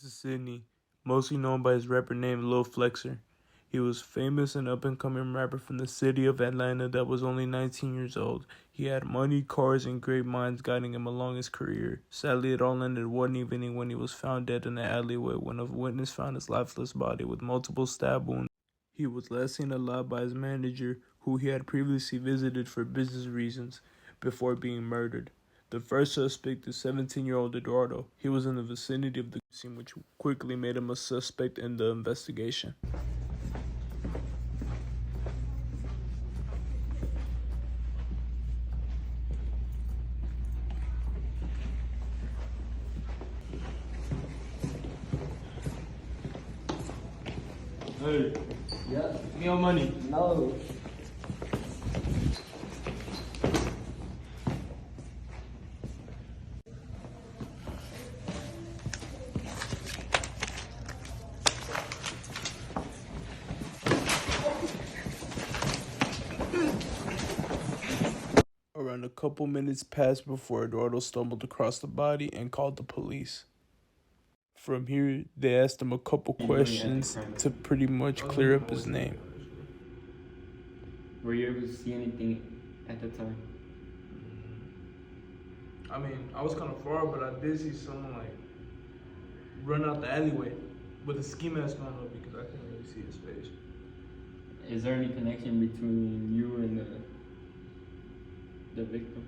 This is Sydney, mostly known by his rapper name Lil Flexer. He was famous and up-and-coming rapper from the city of Atlanta that was only 19 years old. He had money, cars, and great minds guiding him along his career. Sadly, it all ended one evening when he was found dead in an alleyway when a witness found his lifeless body with multiple stab wounds. He was last seen alive by his manager, who he had previously visited for business reasons, before being murdered. The first suspect is 17-year-old Eduardo. He was in the vicinity of the scene, which quickly made him a suspect in the investigation. Hey. Yeah. Give me your money. No. Around a couple minutes passed before Eduardo stumbled across the body and called the police. From here, they asked him a couple questions to pretty much clear up his name. Were you able to see anything at the time? I mean, I was kind of far, but I did see someone run out the alleyway with a ski mask on because I couldn't really see his face. Is there any connection between you and the victim?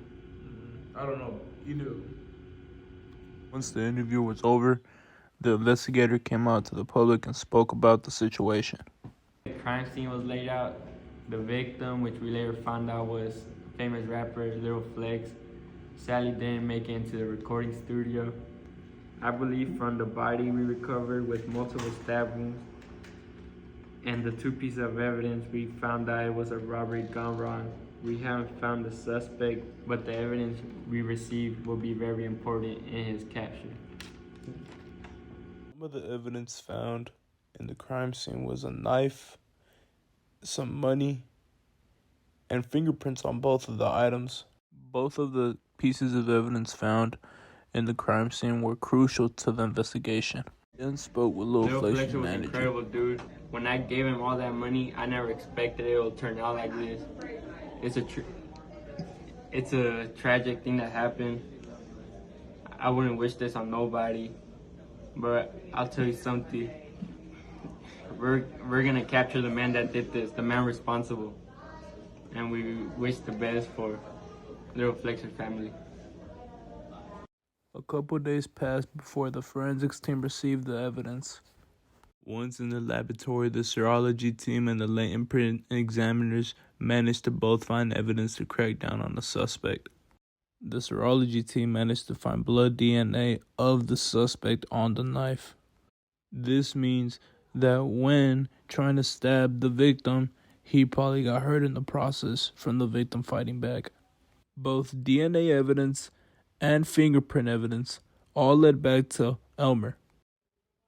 I don't know. Either. Once the interview was over, the investigator came out to the public and spoke about the situation. The crime scene was laid out. The victim, which we later found out was famous rapper Lil Flex, sadly didn't make it into the recording studio. I believe from the body we recovered with multiple stab wounds and the two pieces of evidence, we found that it was a robbery gone wrong. We haven't found the suspect, but the evidence we received will be very important in his capture. Some of the evidence found in the crime scene was a knife, some money, and fingerprints on both of the items. Both of the pieces of evidence found in the crime scene were crucial to the investigation. Then spoke with Lil Flex's was manager. Incredible, dude. When I gave him all that money, I never expected it would turn out like this. It's a tragic thing that happened. I wouldn't wish this on nobody, but I'll tell you something. We're gonna capture the man that did this, the man responsible, and we wish the best for Lil Flex's family. A couple days passed before the forensics team received the evidence. Once in the laboratory, the serology team and the latent print examiners managed to both find evidence to crack down on the suspect. The serology team managed to find blood DNA of the suspect on the knife. This means that when trying to stab the victim, he probably got hurt in the process from the victim fighting back. Both DNA evidence and fingerprint evidence all led back to Elmer.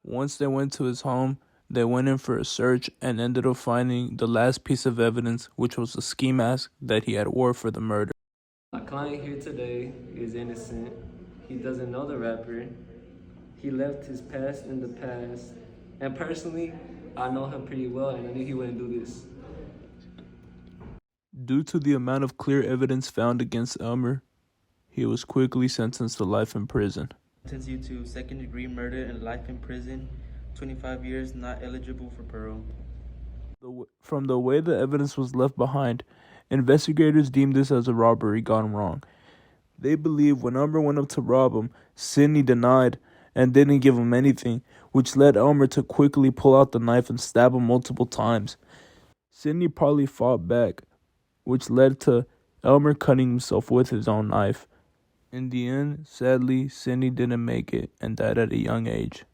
Once they went to his home, they went in for a search and ended up finding the last piece of evidence, which was a ski mask that he had wore for the murder. My client here today is innocent. He doesn't know the rapper. He left his past in the past. And personally, I know him pretty well and I knew he wouldn't do this. Due to the amount of clear evidence found against Elmer, he was quickly sentenced to life in prison. Sentence you to second-degree murder and life in prison, 25 years, not eligible for parole. From the way the evidence was left behind, investigators deemed this as a robbery gone wrong. They believe when Elmer went up to rob him, Sidney denied and didn't give him anything, which led Elmer to quickly pull out the knife and stab him multiple times. Sidney probably fought back, which led to Elmer cutting himself with his own knife. In the end, sadly, Sidney didn't make it and died at a young age.